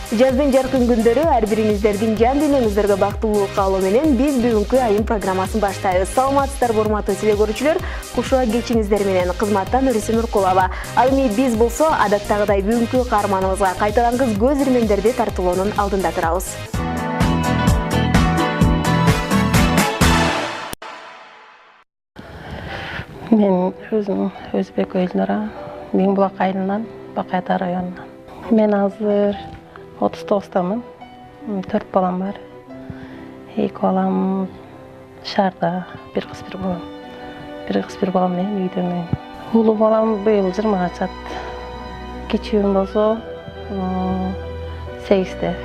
Жаздын жаркын күндөрү ар бириңиздердин жан дүйнөңүздөргө бактылуу каалоо менен биз бүгүнкү айым программасын баштайбыз. Саламатсыздарбы урматтуу телекөрүүчүлөр, кушуа кечиңиздер менен кызматтан Нурисин Нуркулова. Ал эми биз болсо адаттагыдай бүгүнкү каарманыбызга кайталан кыз көз ирмендерди тартуулоонун алдында турабыз. Мен өзüm Өзбек Элнура, Миңбулак айылынан, Бакайата районунан. Мен азыр 39-тамын. 4 балам бар. 2 балам шаарда, бир кыз бир балам. Бир кыз бир балам менен үйдөмүн. Улуу балам быйыл 20-га чат. Кичүүм болсо 8-те.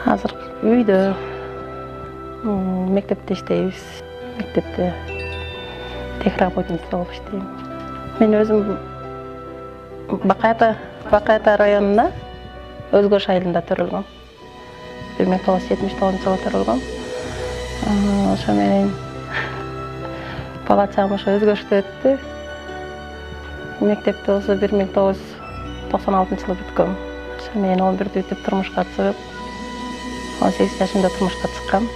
Азыр үйдө мектепте иштейбиз. Мектепте техработница болуп иштейм. Мен өзүм Бакайата районунда Өзгөш айылында төрөлгөм. 1979-жылы төрөлгөм. Ошо менен бала чагым ошо Өзгөштө өттү. Мектепте болсо 1996-жылы бүткөм. Ошо менен 11-дө бүтүп турмушка чыгып, 18 жашымда турмушка чыккам.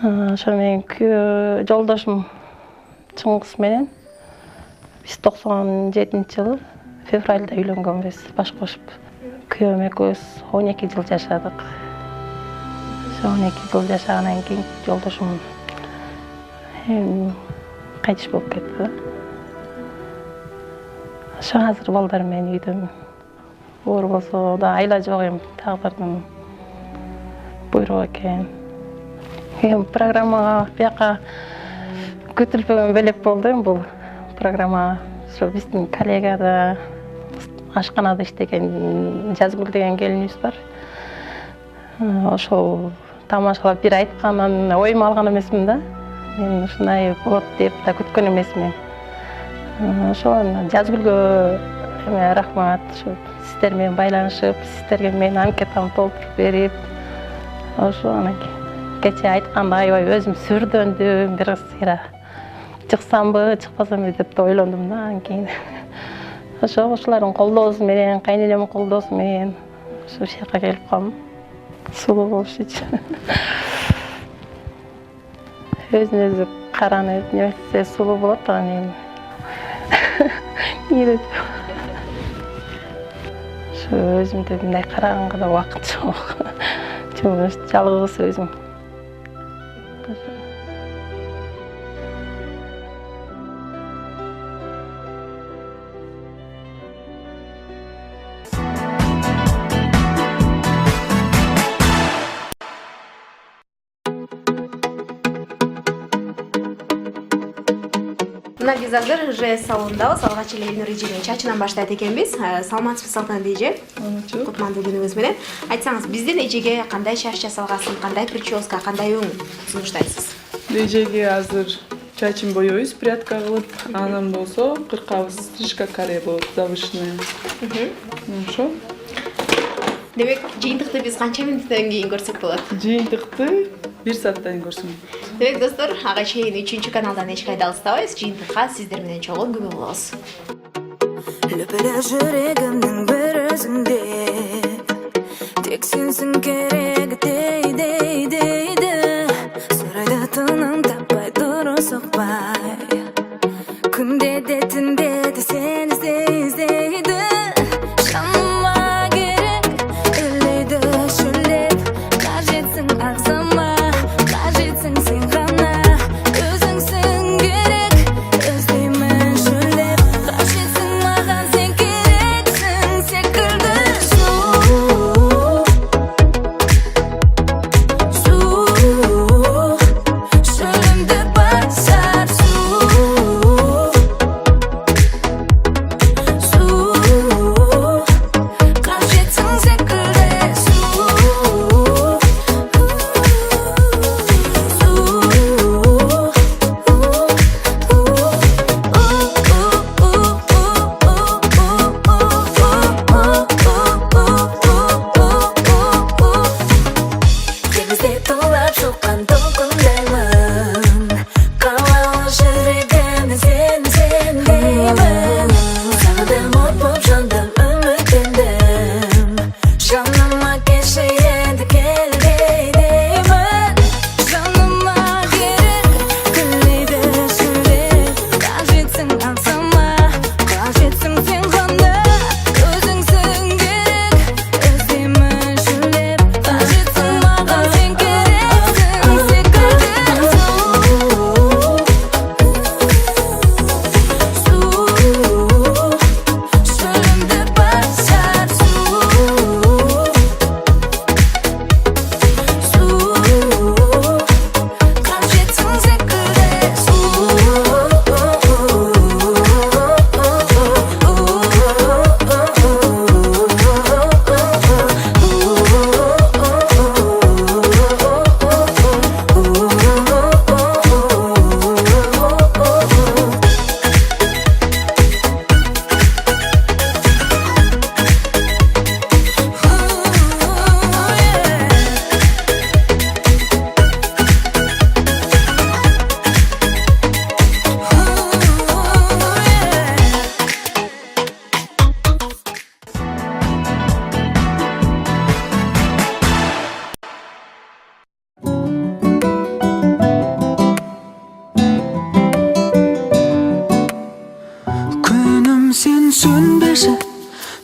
Ошо менен жолдошум Чыңгыз менен биз 97-жылы февралда үйлөнгөнбүз, баш кошуп. Күйөөм экөөбүз 12 жыл жашадык. Ошо 12 жыл жашагандан кийин жолдошум кайтыш болуп кетти. Ошо азыр балдар менен үйдөм. Оор болсо да айла жок эми, тагдырдын буйругу экен. Программага бияка күтүлбөгөн белек болду эми бул программа. Ошо биздин коллегада ашканада иштеген Жазгүл деген келинибиз бар. Ошол тамашалап бир айткандан оюма алган эмесмин да. Мен ушундай болот деп да күткөн эмесмин. Ошо Жазгүлгө рахмат. Ошо сиздер менен байланышып, сиздерге мен анкетамды толтуруп берип, ошо анан кечээ айтканда аябай өзүм сүрдөндүм, бир сыйра чыксамбы, чыкпасамбы деп ойлондум да. Анан кийин ошо ушулардын колдоосу менен, кайненемдин колдоосу менен ушул жака келип калдым. Сулуу болуш үчүн. Өзүн өзү каранып, немесе сулуу болот анан эми. Ошо өзүмдү мындай караганга да убакыт жок. Жалгыз өзүм. Мына биз азыр ЖС салонундабыз. Алгач эле Элнур эженин чачынан баштайт экенбиз. Саламатсызбы Салтанат эже? Кутмандуу күнүңүз менен. Айтсаңыз, биздин эжеге кандай чач жасалгасын, кандай прическа, кандай өң сунуштайсыз? Эжеге азыр чачын боёбуз, прядка кылып, анан болсо кыркабыз, стрижка каре болот, завышенная. Ошо. Демек, жыйынтыкты биз канча мүнөттөн кийин көрсөк болот? Жыйынтыкты 1 сааттан көрсөм. Демек, достор, ага чейин 3-чү каналдан эч кайда алыстабайбыз. Жыйынтыкка сиздер менен чогуу күбө болобуз. Лөпеле жүрегімнің бір өзіңде, тек сенсің керек дейді. Сұрайды тыным таппай, дұрыс соқпай, күнде де түнде де сен іздейді. Жаныма керек, үрлейді шөлеп, қажетсің ағзама, қажетсің сен ғана. Өзіңсің керек, іздеймін шөлеп, қажетсің маған сен керексің секілді. Шөлімді басарсың.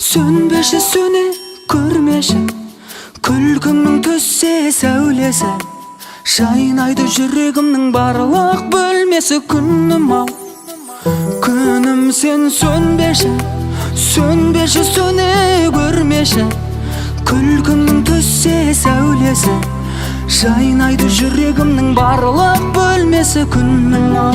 Sönbеші сөне көрмеші, күлкіңнің түссе сәулесі, жайнайды жүрегімнің барлық бөлмесі. Күнім ау, күнім сен сөнбеші, сөнбеші сөне көрмеші, күлкіңнің түссе сәулесі, жайнайды жүрегімнің барлық бөлмесі. Күнім ау.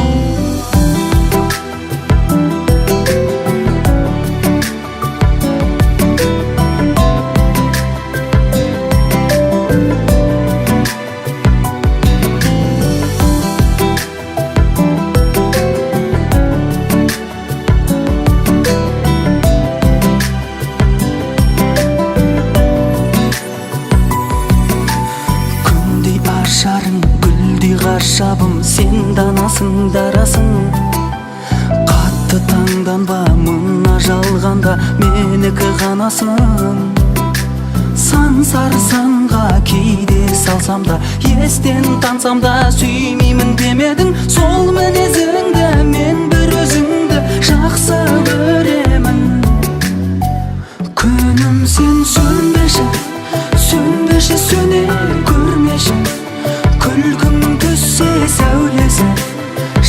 Ғажабым сен данасың, дарасың. Қатты таңданба, мына жалғанда менікі ғанасың. Сан сары санға кейде салсам да, естен тансам да, сүймеймін демедің. Сол мінезіңді мен бір өзіңді жақсы көремін. Күнім сен сөнбеші, сөнбеші сөне көрмеші, күлкіңнің түссе сәулесі,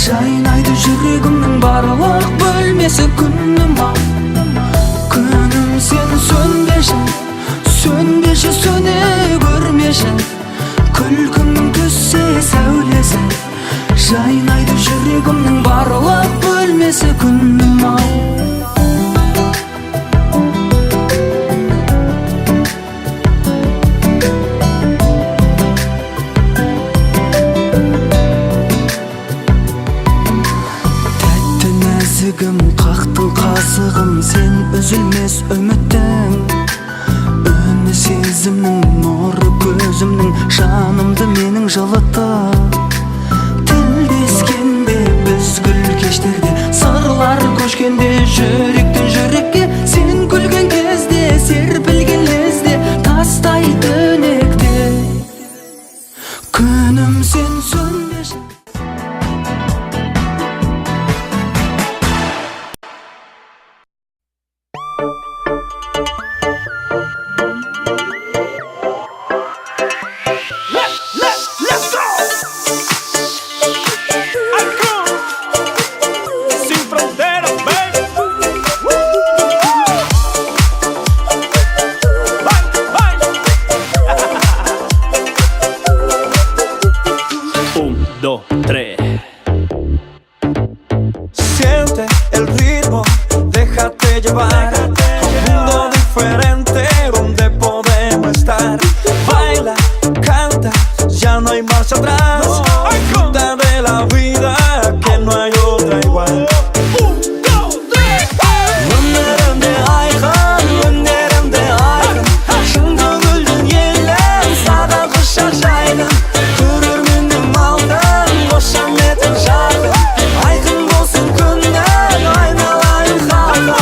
жайнайды жүрегімнің барлық бөлмесі. Күнім ау, күнім сен сөнбеші, сөнбеші сөне көрмеші, күлкіңнің түссе сәулесі, жайнайды жүрегімнің барлық бөлмесі. Күнім ау. Қақтың қасығым сен үзілмес үміттің, үні сезімнің нұры көзімнің, жанымды менің жылытты. Тілдескенде біз гүл кештерде, сырлар көшкенде, жүректен жүрекке сен күлген кезде, серпілген лезде, тастай түнекте. Күнім сен сөнбеші. Siente el ritmo, déjate llevar a un mundo diferente donde podemos estar. Baila, canta, ya no hay marcha atrás. Disfruta de la vida, que no hay otra igual. Önlerinde aygın, önlerinde aygın. Şunda güldün yellen, sağdan kuşa şaygın. Körürmünün maldan, koşametin şarkın. Aygın bolsun günden, aynalayın halkın.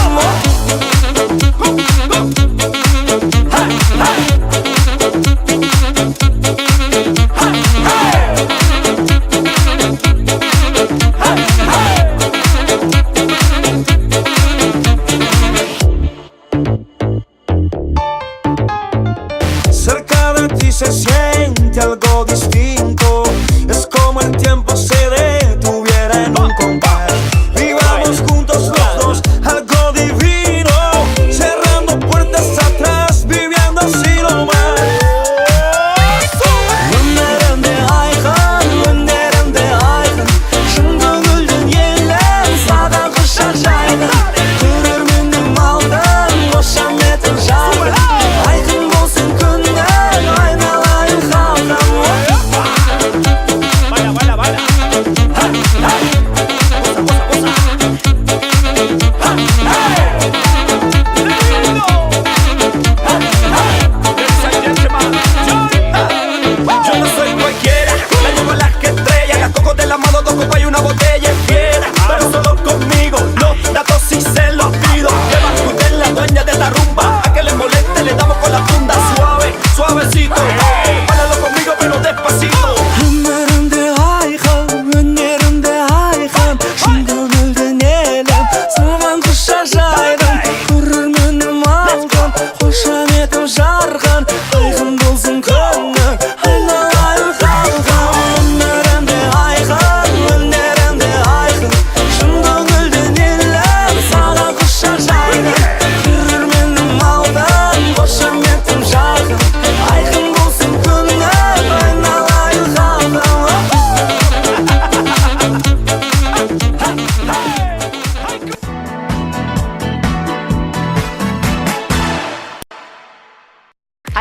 Hey, hey. Cerca de ti se siente algo distinto. Es como el tiempo se detuviera en un compás. Vivamos juntos los dos algo divino, cerrando puertas atrás, viviendo así nomás. Önlerinde aygın, önlerinde aygın. Şunda güldün yellen, sağdan kuşa şaygın. Körürmünün maldan, koşametin şarkın. Aygın bolsun günden, aynalayın halkın.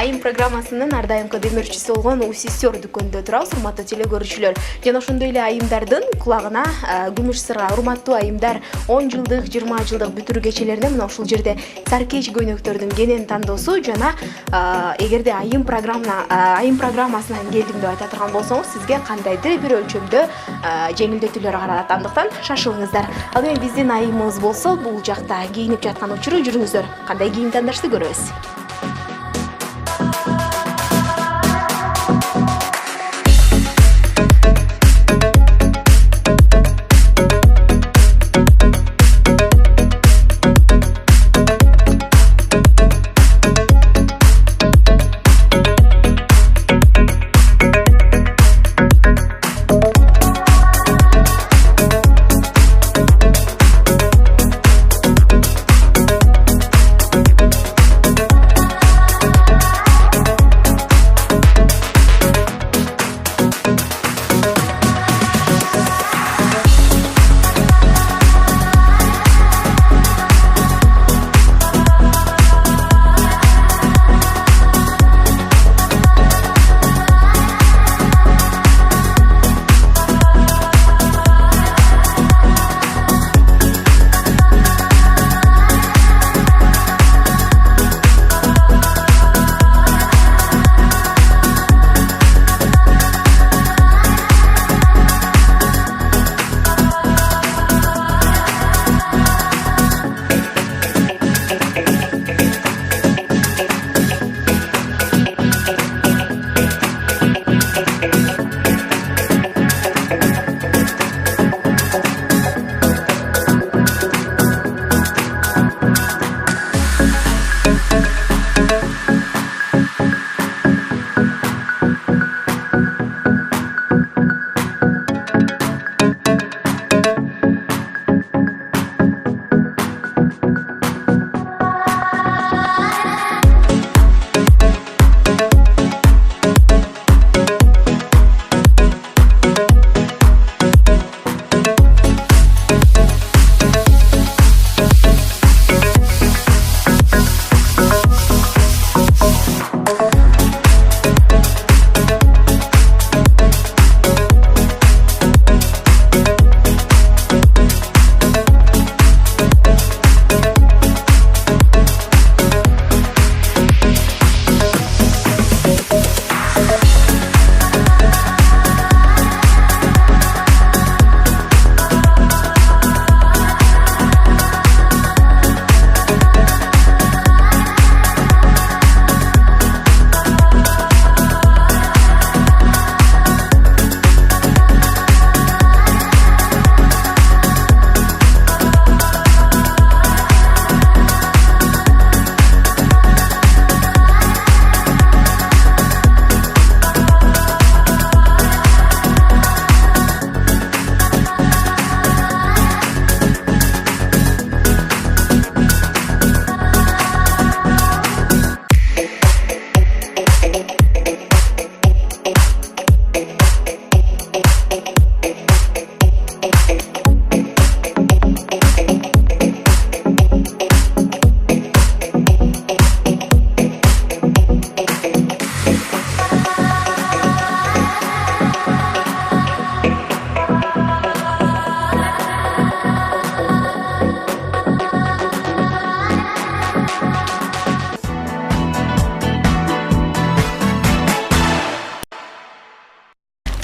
Айым программасынын ар дайымкы демирчиси болгон Усистер дүкөнүндө турабыз, урматтуу теле көрүүчүлөр. Жана ошондой эле айымдардын кулагына күмүш сырга урматтуу айымдар 10 жылдык, 20 жылдык бүтүрүү кечелерине мына ушул жерде саркеч көйнөктөрдүн кенен тандоосу жана эгерде айым программасынан келдим деп айта турган болсоңуз, сизге кандайдыр бир өлчөмдө жеңилдетүүлөр каралат. Андыктан шашылыңыздар. Ал эми биздин айымыбыз болсо бул жакта кийинип жаткан учуру, жүрүңүздөр. Кандай кийим тандашты көрөбүз.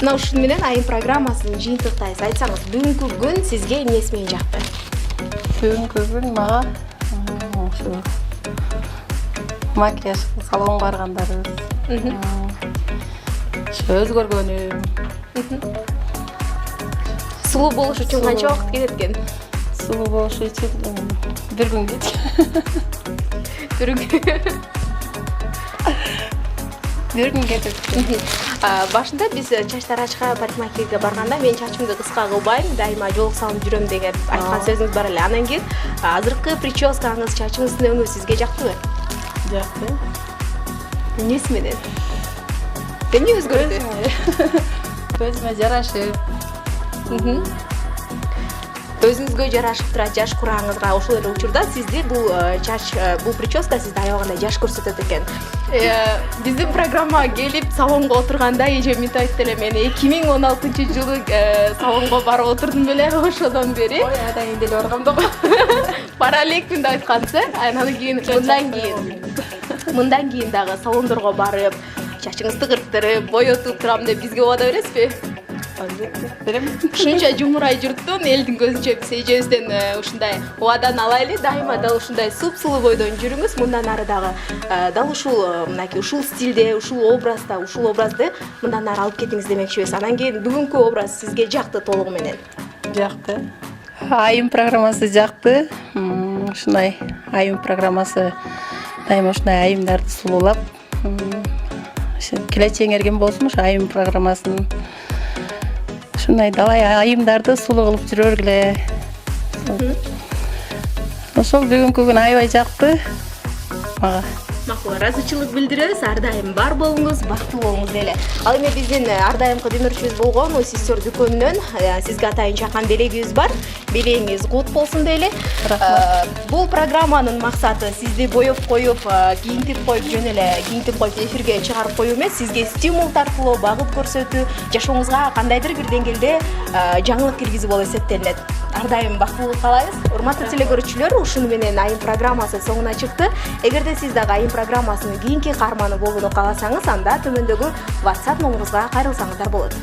Мына ушун менен айым программасын жыйынтыктайбыз. Айтсаңыз, бүгүнкү күн сизге эмнеси менен жакты? Бүгүнкү күн мага ушу макияж салонго баргандарыбыз. Өзгөргөнүм. Сулуу болуш үчүн канча убакыт кетет экен? Сулуу болуш үчүн бир күн кетет. Бир күн кетет. Башында биз чач тарачка парикмахерге барганда мен чачымды кыска кылбайм, дайыма жолуксалып жүрөм деген айткан сөзүңүз бар эле. Анан кийин азыркы прическаңыз, чачыңыздын өңү сизге жактыбы? Жакты. Эмнеси менен? Эмне өзгөрдү? Өзүмө жарашып. өзүңүзгө жарашып турат жаш кураңызга ошол эле учурда сизди бул бул прическа сизди аябаганда жаш көрсөтөт экен. Биздин программага келип салонго отурганда эже мынтип айтты эле, мен 2016-жылы салонго барып отурдум беле, ошодон бери. Ой, адан деле баргам да. Бара элекмин деп айткансыз. Анан кийин мындан кийин дагы салондорго барып, чачыңызды кырттырып, боетуп турам деп бизге убада бересизби? Берем. Ушунча жумурай жүрүптүн элдин көзүнчө биз эжебизден ушундай убадан алайлы, дайыма дал ушундай суп-сулуу бойдон жүрүңүз. Мындан ары дагы дал ушул мынакей ушул стилде, ушул образды мындан ары алып кетиңиз демекчибиз. Анан кийин бүгүнкү образ сизге жакты толугу менен. Жакты. Айым программасы жакты. Ушундай айым программасы дайыма ушундай айымдарды сулуулап, келечегиң эрген болсун ушу айым программасын. Ушундай далай айымдарды сулуу кылып жүрө бергиле. Ошол бүгүнкү күн аябай жакты мага. Макул, ыраазычылык билдиребиз. Ар дайым бар болуңуз, бактылуу болуңуз деле. Ал эми биздин ар дайымкы демөөрчүбүз болгон сестер дүкөнүнөн сизге атайын чакан белегибиз бар. Белегиңиз кут болсун дейли. Бул программанын максаты сизди боеп коюп, кийинтип коюп эфирге чыгарып коюу эмес, сизге стимул тартуулоо, багыт көрсөтүү, жашооңузга кандайдыр бир деңгээлде жаңылык киргизүү болуп эсептелинет. Ар дайым бактылуу каалайбыз. Урматтуу телекөрүүчүлөр, ушуну менен айым программасы соңуна чыкты. Эгерде сиз дагы айым программасынын кийинки каарманы болууну кааласаңыз, анда төмөндөгү WhatsApp номурубузга кайрылсаңыздар болот.